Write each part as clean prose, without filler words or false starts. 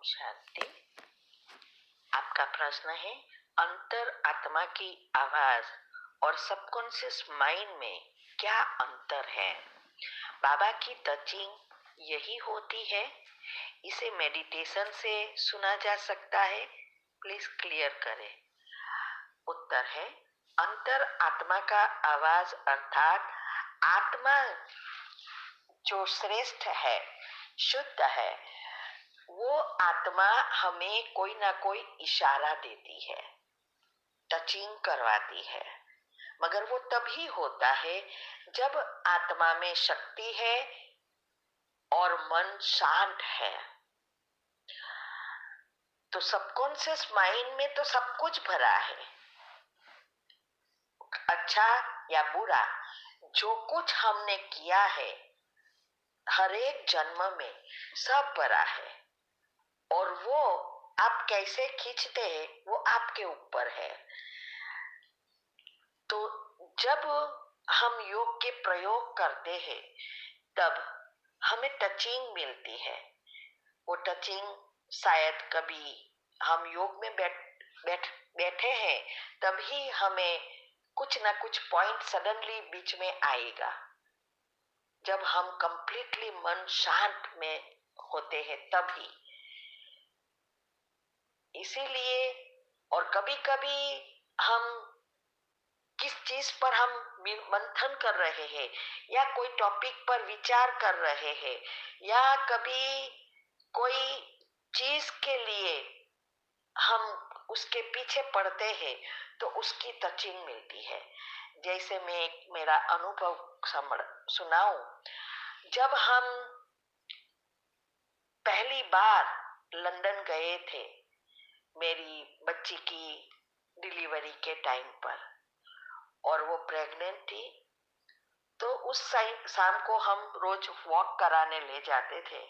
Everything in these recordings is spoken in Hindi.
शांति। आपका प्रश्न है, अंतर आत्मा की आवाज और सबकॉन्शियस माइंड में क्या अंतर है? बाबा की टचिंग यही होती है? इसे मेडिटेशन से सुना जा सकता है? प्लीज क्लियर करें। उत्तर है, अंतर आत्मा का आवाज अर्थात आत्मा जो श्रेष्ठ है, शुद्ध है, वो आत्मा हमें कोई ना कोई इशारा देती है, टचिंग करवाती है। मगर वो तभी होता है जब आत्मा में शक्ति है और मन शांत है। तो सबकॉन्शियस माइंड में तो सब कुछ भरा है, अच्छा या बुरा, जो कुछ हमने किया है हर एक जन्म में सब भरा है, और वो आप कैसे खींचते हैं वो आपके ऊपर है। तो जब हम योग के प्रयोग करते हैं तब हमें टचिंग मिलती है। वो टचिंग शायद कभी हम योग में बैठे हैं तभी हमें कुछ ना कुछ पॉइंट सडनली बीच में आएगा, जब हम कंप्लीटली मन शांत में होते हैं तभी। इसीलिए और कभी कभी हम किस चीज पर हम मंथन कर रहे हैं या कोई टॉपिक पर विचार कर रहे हैं या कभी कोई चीज के लिए हम उसके पीछे पड़ते हैं तो उसकी टचिंग मिलती है। जैसे मैं एक मेरा अनुभव सुनाऊं। जब हम पहली बार लंदन गए थे मेरी बच्ची की डिलीवरी के टाइम पर, और वो प्रेग्नेंट थी, तो उस शाम को हम रोज वॉक कराने ले जाते थे।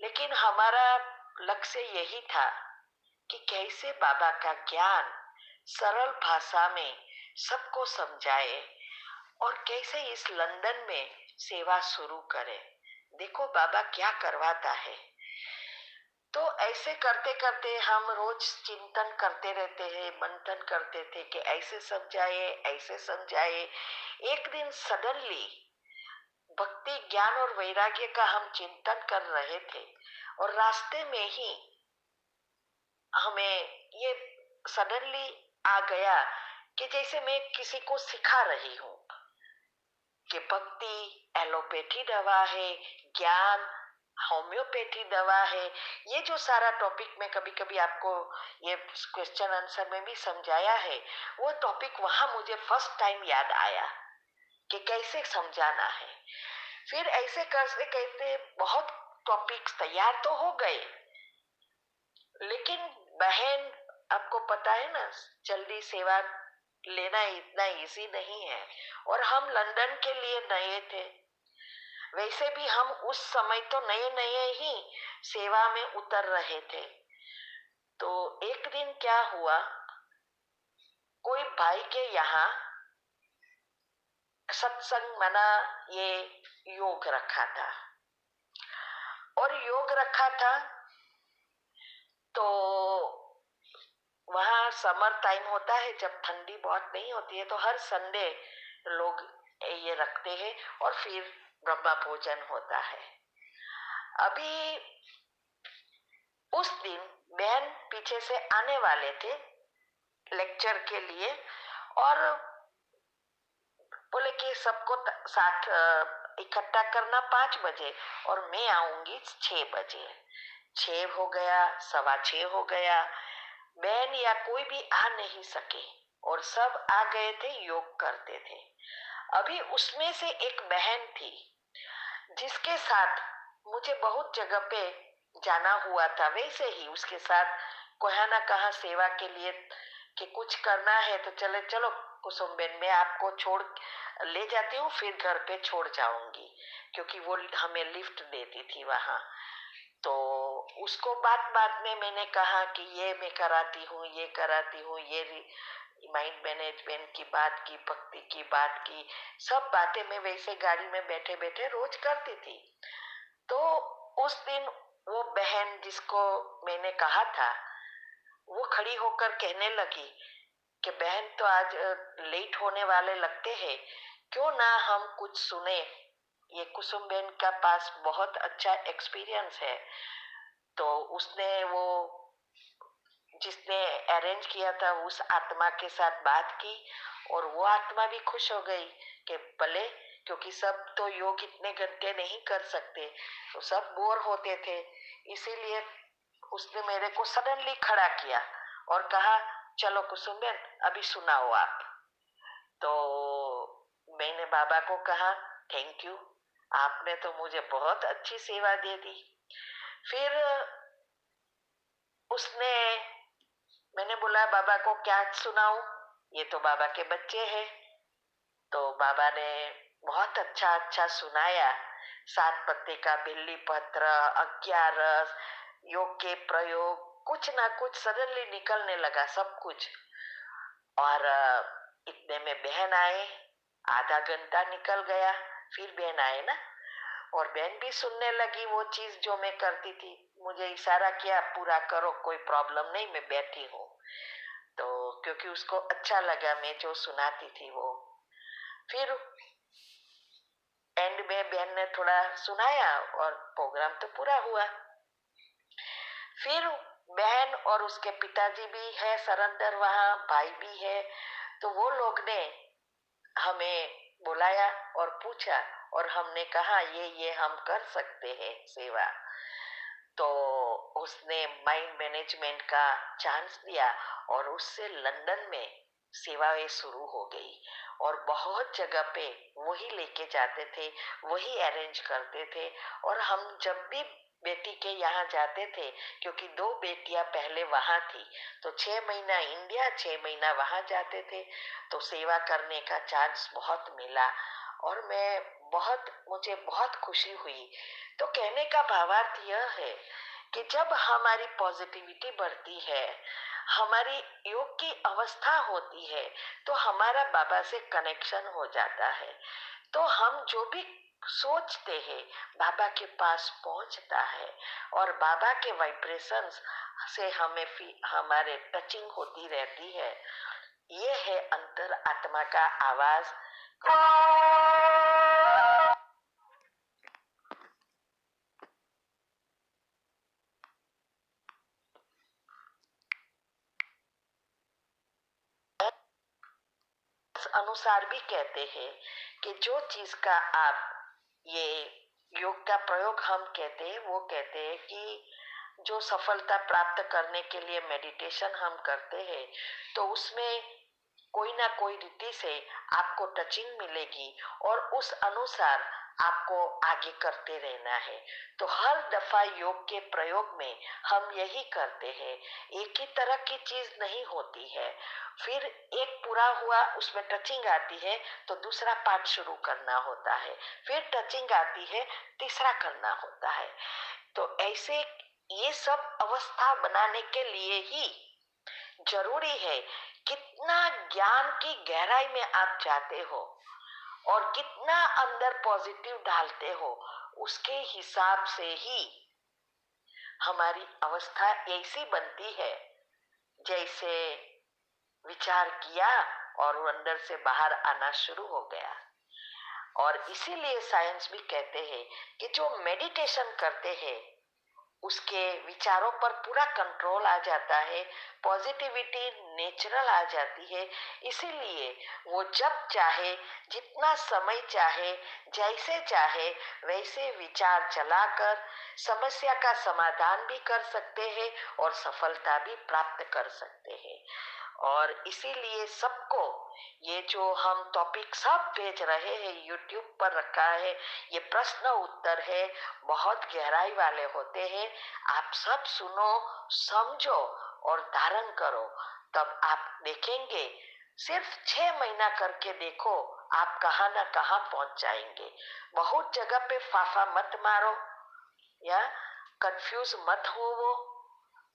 लेकिन हमारा लक्ष्य यही था कि कैसे बाबा का ज्ञान सरल भाषा में सबको समझाए और कैसे इस लंदन में सेवा शुरू करें। देखो बाबा क्या करवाता है। तो ऐसे करते करते हम रोज चिंतन करते रहते हैं, मंथन करते थे कि ऐसे समझाए। एक दिन सडनली भक्ति, ज्ञान और वैराग्य का हम चिंतन कर रहे थे और रास्ते में ही हमें ये सडनली आ गया कि जैसे मैं किसी को सिखा रही हूँ कि भक्ति एलोपैथी दवा है, ज्ञान होम्योपैथी दवा है। ये जो सारा टॉपिक मैं कभी कभी आपको ये क्वेश्चन आंसर में भी समझाया है, वो टॉपिक वहां मुझे फर्स्ट टाइम याद आया कि कैसे समझाना है। फिर ऐसे करते कहते बहुत टॉपिक्स तैयार तो हो गए, लेकिन बहन आपको पता है ना, जल्दी सेवा लेना इतना इजी नहीं है, और हम लंदन के लिए नए थे। वैसे भी हम उस समय तो नए ही सेवा में उतर रहे थे। तो एक दिन क्या हुआ, कोई भाई के यहाँ सत्संग मना ये योग रखा था, और योग रखा था तो वहाँ समर टाइम होता है जब ठंडी बहुत नहीं होती है, तो हर संडे लोग ये रखते हैं और फिर ब्रह्मा भोजन होता है। अभी उस दिन बहन पीछे से आने वाले थे लेक्चर के लिए, और बोले कि सबको साथ इकट्ठा करना 5 बजे और मैं आऊंगी 6 बजे। 6 हो गया, 6:15 हो गया, बहन या कोई भी आ नहीं सके और सब आ गए थे, योग करते थे। अभी उसमें से एक बहन थी जिसके साथ मुझे बहुत जगह पे जाना हुआ था। वैसे ही उसके साथ कहाँ ना कहाँ सेवा के लिए कि कुछ करना है तो चलो कुसुम बेन, मैं आपको छोड़ ले जाती हूँ, फिर घर पे छोड़ जाऊंगी, क्योंकि वो हमें लिफ्ट देती थी वहां। तो उसको बात में मैंने कहा कि ये मैं कराती हूँ, ये कराती हूँ, ये माइंड मैनेजमेंट की बात की, भक्ति की बात की, सब बातें मैं वैसे गाड़ी में बैठे बैठे रोज करती थी। तो उस दिन वो बहन जिसको मैंने कहा था वो खड़ी होकर कहने लगी कि बहन तो आज लेट होने वाले लगते हैं, क्यों ना हम कुछ सुने। ये कुसुम बहन का पास बहुत अच्छा एक्सपीरियंस है। तो उसने वो जिसने अरेंज किया था उस आत्मा के साथ बात की और वो आत्मा भी खुश हो गई कि भले, क्योंकि सब तो योग इतने घंटे नहीं कर सकते, तो सब बोर होते थे। इसीलिए उसने मेरे को सडनली खड़ा किया और कहा चलो कुसुम बहन अभी सुनाओ आप। तो मैंने बाबा को कहा थैंक यू, आपने तो मुझे बहुत अच्छी सेवा दे दी। फिर उसने मैंने बोला बाबा को क्या सुनाऊं, ये तो बाबा के बच्चे हैं। तो बाबा ने बहुत अच्छा अच्छा सुनाया। 7 पत्ते का बिल्ली पत्र, अज्ञारस, योग के प्रयोग, कुछ ना कुछ सडनली निकलने लगा सब कुछ। और इतने में बहन आए, आधा घंटा निकल गया, फिर बहन आए ना, और बहन भी सुनने लगी वो चीज जो मैं करती थी। मुझे इशारा किया पूरा करो, कोई प्रॉब्लम नहीं, मैं बैठी हूँ। तो क्योंकि उसको अच्छा लगा मैं जो सुनाती थी वो। फिर एंड में बहन ने थोड़ा सुनाया और प्रोग्राम तो पूरा हुआ। फिर बहन और उसके पिताजी भी है सरेंडर, वहाँ भाई भी है। तो वो लोग ने हमें बुलाया और पूछा और हमने कहा ये हम कर सकते हैं सेवा। तो उसने माइंड मैनेजमेंट का चांस दिया और उससे लंदन में सेवाएं शुरू हो गई। और बहुत जगह पे वही लेके जाते थे, वही अरेंज करते थे। और हम जब भी बेटी के यहाँ जाते थे, क्योंकि 2 बेटियां पहले वहां थी, तो 6 महीना इंडिया 6 महीना वहां जाते थे। तो सेवा करने का चांस बहुत मिला और मुझे बहुत खुशी हुई। तो कहने का भावार्थ यह है कि जब हमारी पॉजिटिविटी बढ़ती है, हमारी योग की अवस्था होती है, तो हमारा बाबा से कनेक्शन हो जाता है। तो हम जो भी सोचते हैं बाबा के पास पहुंचता है और बाबा के वाइब्रेशंस से हमारे टचिंग होती रहती है। ये है अंतर आत्मा का आवाज। अनुसार भी कहते हैं कि जो चीज का आप ये योग का प्रयोग हम कहते हैं, वो कहते हैं कि जो सफलता प्राप्त करने के लिए मेडिटेशन हम करते हैं, तो उसमें कोई ना कोई रीति से आपको टचिंग मिलेगी और उस अनुसार आपको आगे करते रहना है। तो हर दफा योग के प्रयोग में हम यही करते हैं, एक ही तरह की चीज नहीं होती है। फिर एक पूरा हुआ, उसमें टचिंग आती है तो दूसरा पार्ट शुरू करना होता है, फिर टचिंग आती है, तीसरा करना होता है। तो ऐसे ये सब अवस्था बनाने के लिए ही जरूरी है कितना ज्ञान की गहराई में आप जाते हो और कितना अंदर पॉजिटिव डालते हो, उसके हिसाब से ही हमारी अवस्था ऐसी बनती है जैसे विचार किया और वो अंदर से बाहर आना शुरू हो गया। और इसीलिए साइंस भी कहते हैं कि जो मेडिटेशन करते हैं उसके विचारों पर पूरा कंट्रोल आ जाता है, पॉजिटिविटी नेचुरल आ जाती है। इसीलिए वो जब चाहे, जितना समय चाहे, जैसे चाहे वैसे विचार चलाकर समस्या का समाधान भी कर सकते हैं और सफलता भी प्राप्त कर सकते हैं। और इसीलिए सबको ये जो हम टॉपिक सब भेज रहे हैं यूट्यूब पर रखा है, ये प्रश्न उत्तर है, बहुत गहराई वाले होते हैं। आप सब सुनो, समझो और धारण करो, तब आप देखेंगे। सिर्फ 6 महीना करके देखो, आप कहाँ ना कहाँ पहुंच जाएंगे। बहुत जगह पे फाफा मत मारो या कंफ्यूज मत हो वो,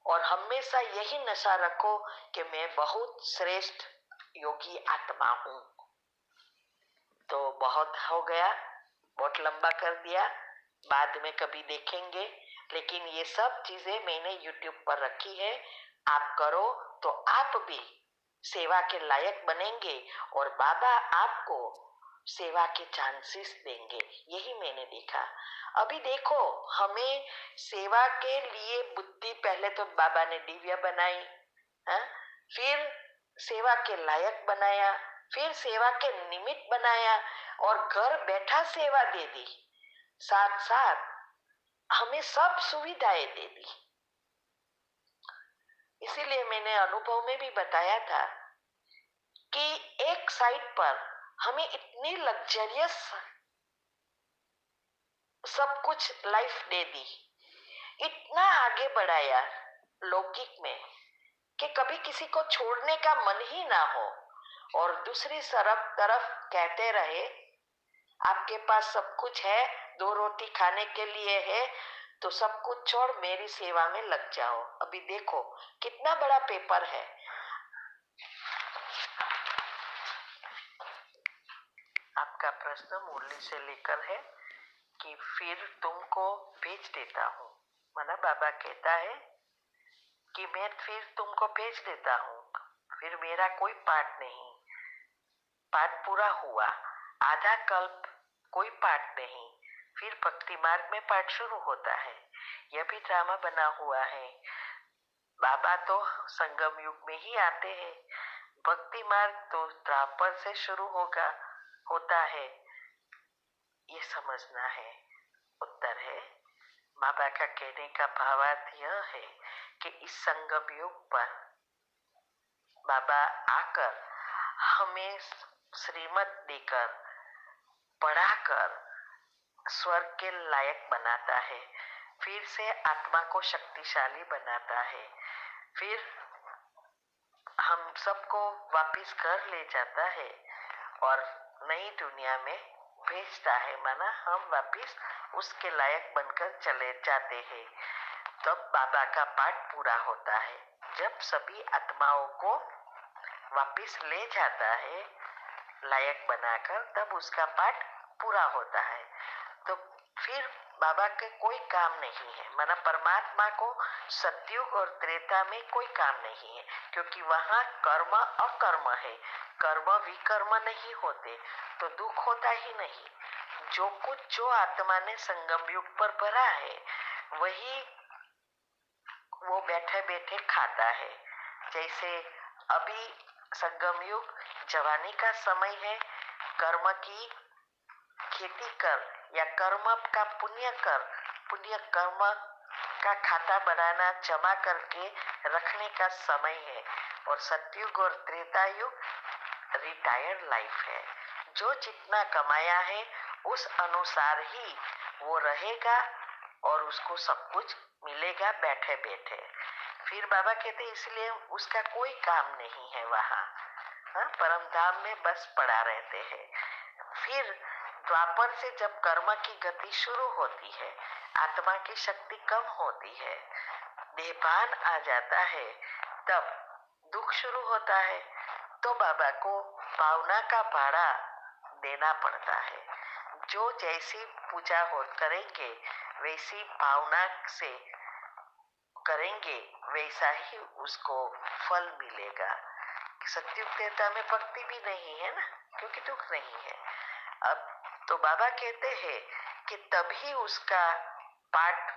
और हमेशा यही नशा रखो कि मैं बहुत श्रेष्ठ योगी आत्मा हूँ। तो बहुत हो गया, बहुत लंबा कर दिया, बाद में कभी देखेंगे। लेकिन ये सब चीजें मैंने YouTube पर रखी है। आप करो तो आप भी सेवा के लायक बनेंगे और बाबा आपको सेवा के चांसेस देंगे। यही मैंने देखा। अभी देखो, हमें सेवा के लिए बुद्धि, पहले तो बाबा ने दिव्य बनाई, हाँ? फिर सेवा के लायक बनाया, फिर सेवा के निमित्त बनाया और घर बैठा सेवा दे दी। साथ साथ हमें सब सुविधाएं दे दी। इसीलिए मैंने अनुभव में भी बताया था कि एक साइड पर हमें इतनी लग्जरियस सब कुछ लाइफ दे दी, इतना आगे बढ़ाया लौकिक में कि कभी किसी को छोड़ने का मन ही ना हो, और दूसरी तरफ कहते रहे आपके पास सब कुछ है, 2 रोटी खाने के लिए है, तो सब कुछ छोड़ मेरी सेवा में लग जाओ। अभी देखो कितना बड़ा पेपर है। आपका प्रश्न मुरली से लेकर है कि फिर तुमको भेज देता हूँ। माना बाबा कहता है कि मैं फिर तुमको भेज देता हूँ, फिर मेरा कोई पाठ नहीं, पाठ पूरा हुआ, आधा कल्प कोई पाठ नहीं, फिर भक्ति मार्ग में पाठ शुरू होता है। यह भी ड्रामा बना हुआ है। बाबा तो संगम युग में ही आते हैं, भक्ति मार्ग तो द्वापर से शुरू होता है, ये समझना है। उत्तर है, बाबा का कहने का भावार्थ यह है कि इस संगम युग पर बाबा आकर हमें श्रीमत देकर, पढ़ाकर स्वर्ग के लायक बनाता है, फिर से आत्मा को शक्तिशाली बनाता है, फिर हम सबको वापिस घर ले जाता है और नई दुनिया में भेजता है। माना हम वापिस उसके लायक बनकर चले जाते हैं। तब बाबा का पाठ पूरा होता है। जब सभी आत्माओं को वापिस ले जाता है लायक बनाकर, तब उसका पाठ पूरा होता है। तो फिर बाबा के कोई काम नहीं है। माना परमात्मा को सतयुग और त्रेता में कोई काम नहीं है, क्योंकि वहां कर्म अकर्म है, कर्म विकर्म नहीं होते, तो दुख होता ही नहीं। जो कुछ जो आत्मा ने संगम युग पर भरा है, वही वो बैठे बैठे खाता है। जैसे अभी संगम युग जवानी का समय है, कर्म की खेती कर या कर्म का पुण्य कर, पुण्य कर्म का खाता बनाना, जमा करके रखने का समय है। और सतयुग और त्रेता युग रिटायर्ड लाइफ है। जो जितना कमाया है उस अनुसार ही वो रहेगा और उसको सब कुछ मिलेगा बैठे बैठे। फिर बाबा कहते इसलिए उसका कोई काम नहीं है वहां, हाँ, परम धाम में बस पड़ा रहते हैं। फिर द्वापर से जब कर्म की गति शुरू होती है, आत्मा की शक्ति कम होती है, देहभान आ जाता है, तब दुख शुरू होता है, तो बाबा को भावना का भाड़ा देना पड़ता है। जो जैसी पूजा हो करेंगे, वैसी भावना से करेंगे, वैसा ही उसको फल मिलेगा। सत्युग त्रेता में भक्ति भी नहीं है ना, क्योंकि दुख नहीं है। अब तो बाबा कहते हैं कि तभी उसका पाठ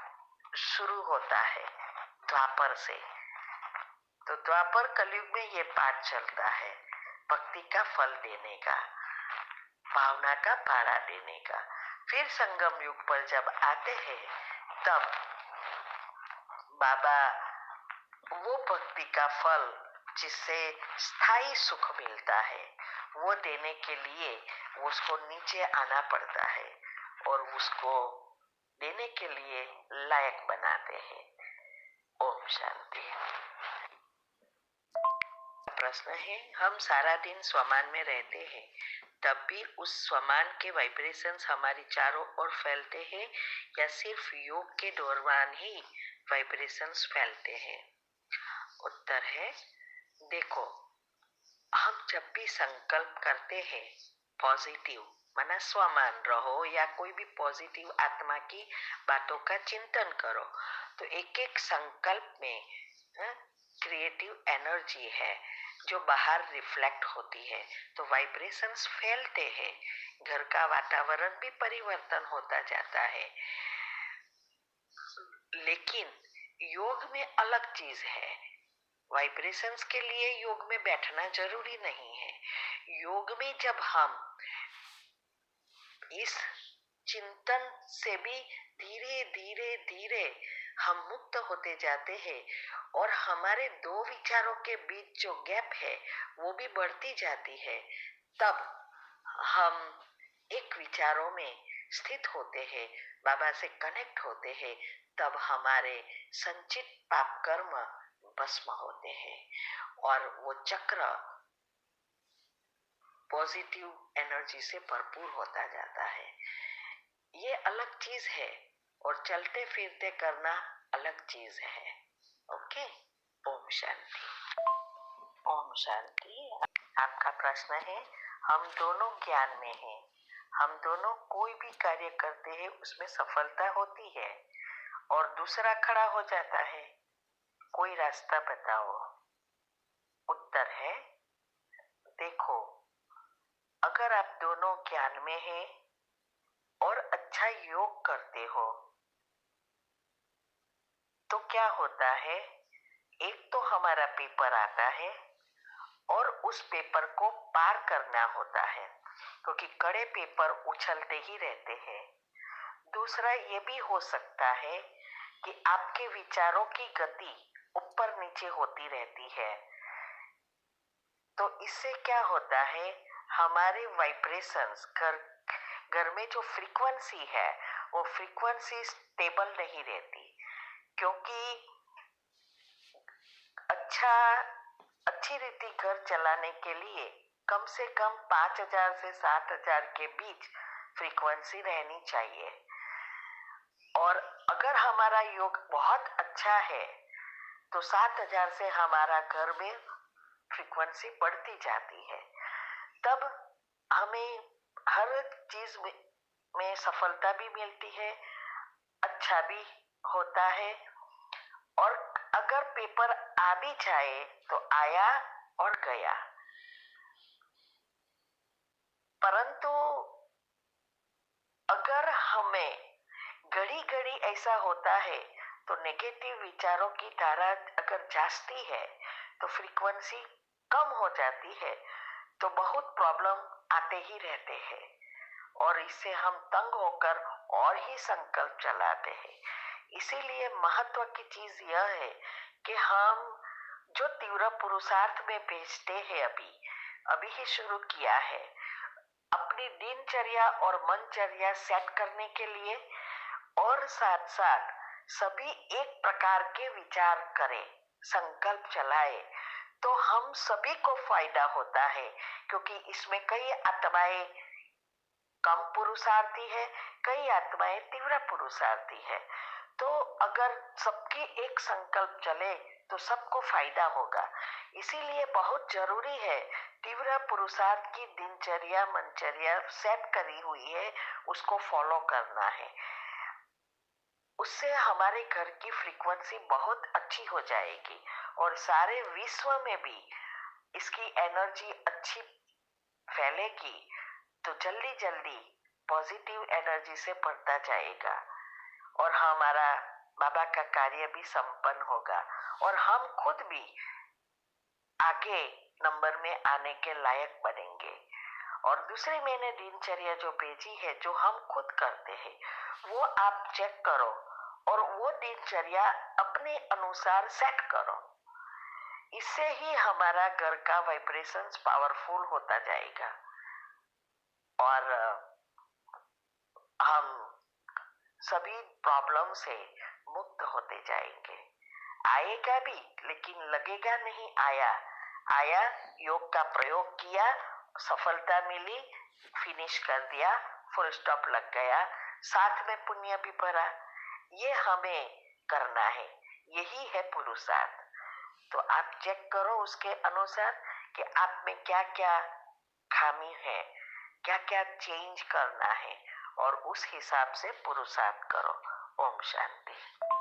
शुरू होता है द्वापर से। तो द्वापर कलयुग में ये पाठ चलता है, भक्ति का फल देने का, भावना का भाड़ा देने का। फिर संगम युग पर जब आते हैं, तब बाबा वो भक्ति का फल जिससे स्थायी सुख मिलता है, वो देने के लिए उसको नीचे आना पड़ता है और उसको देने के लिए लायक बनाते हैं। ओम शांति। प्रश्न है, हम सारा दिन स्वमान में रहते हैं, तब भी उस स्वमान के वाइब्रेशंस हमारी चारों ओर फैलते हैं या सिर्फ योग के दौरान ही वाइब्रेशंस फैलते हैं? उत्तर है, देखो, हम जब भी संकल्प करते हैं पॉजिटिव, माना स्वमान रहो या कोई भी पॉजिटिव आत्मा की बातों का चिंतन करो। तो एक एक संकल्प में क्रिएटिव एनर्जी है जो बाहर रिफ्लेक्ट होती है, तो वाइब्रेशंस फैलते हैं, घर का वातावरण भी परिवर्तन होता जाता है। लेकिन योग में अलग चीज है। वाइब्रेशंस के लिए योग में बैठना जरूरी नहीं है। योग में जब हम इस चिंतन से भी धीरे धीरे धीरे हम मुक्त होते जाते हैं और हमारे दो विचारों के बीच जो गैप है वो भी बढ़ती जाती है, तब हम एक विचारों में स्थित होते हैं, बाबा से कनेक्ट होते हैं, तब हमारे संचित पाप कर्म भस्म होते हैं और वो चक्र पॉजिटिव एनर्जी से भरपूर होता जाता है। ये अलग चीज है और चलते फिरते करना अलग चीज है। ओके, ओम शांति। ओम शांति। आपका प्रश्न है, हम दोनों ज्ञान में हैं, हम दोनों कोई भी कार्य करते हैं उसमें सफलता होती है और दूसरा खड़ा हो जाता है, कोई रास्ता बताओ। उत्तर है, देखो, अगर आप दोनों ज्ञान में हैं और अच्छा योग करते हो तो क्या होता है, एक तो हमारा पेपर आता है और उस पेपर को पार करना होता है क्योंकि कड़े पेपर उछलते ही रहते हैं। दूसरा ये भी हो सकता है कि आपके विचारों की गति ऊपर नीचे होती रहती है, तो इससे क्या होता है, हमारे वाइब्रेशंस घर में जो फ्रीक्वेंसी है वो फ्रीक्वेंसी स्टेबल नहीं रहती, क्योंकि अच्छी रीति घर चलाने के लिए कम से कम 5,000 से 7,000 के बीच फ्रीक्वेंसी रहनी चाहिए। और अगर हमारा योग बहुत अच्छा है तो 7,000 से हमारा घर में फ्रीक्वेंसी बढ़ती जाती है, तब हमें हर चीज में सफलता भी मिलती है, अच्छा भी होता है। और अगर पेपर आ भी जाए तो आया और गया, परंतु अगर हमें घड़ी घड़ी ऐसा होता है तो नेगेटिव विचारों की धारा अगर जाती है तो फ्रीक्वेंसी कम हो जाती है, तो बहुत प्रॉब्लम आते ही रहते हैं और इससे हम तंग होकर और ही संकल्प चलाते हैं। इसीलिए महत्व की चीज यह है कि हम जो तीव्र पुरुषार्थ में भेजते हैं, अभी ही शुरू किया है, अपनी दिनचर्या और मनचर्या सेट करने के लिए, और साथ साथ सभी एक प्रकार के विचार करें, संकल्प चलाए, तो हम सभी को फायदा होता है, क्योंकि इसमें कई आत्माएं कम पुरुषार्थी है, कई आत्माएं तीव्र पुरुषार्थी है। तो अगर सबकी एक संकल्प चले तो सबको फायदा होगा। इसीलिए बहुत जरूरी है, तीव्र पुरुषार्थ की दिनचर्या मनचर्या सेट करी हुई है, उसको फॉलो करना है। उससे हमारे घर की फ्रीक्वेंसी बहुत अच्छी हो जाएगी और सारे विश्व में भी इसकी एनर्जी अच्छी फैलेगी, तो जल्दी जल्दी पॉजिटिव एनर्जी से बढ़ता जाएगा और हमारा बाबा का कार्य भी संपन्न होगा और हम खुद भी आगे नंबर में आने के लायक बनेंगे। और दूसरी मैंने दिनचर्या जो भेजी है, जो हम खुद करते हैं, वो आप चेक करो और वो दिनचर्या अपने अनुसार सेट करो। इससे ही हमारा घर का वाइब्रेशंस पावरफुल होता जाएगा और हम सभी प्रॉब्लम से मुक्त होते जाएंगे। आएगा भी, लेकिन लगेगा नहीं आया, योग का प्रयोग किया, सफलता मिली, फिनिश कर दिया, फुल स्टॉप लग गया, साथ में पुण्य भी भरा। ये हमें करना है, यही है पुरुषार्थ। तो आप चेक करो उसके अनुसार कि आप में क्या क्या खामी है, क्या क्या चेंज करना है और उस हिसाब से पुरुषार्थ करो। ओम शांति।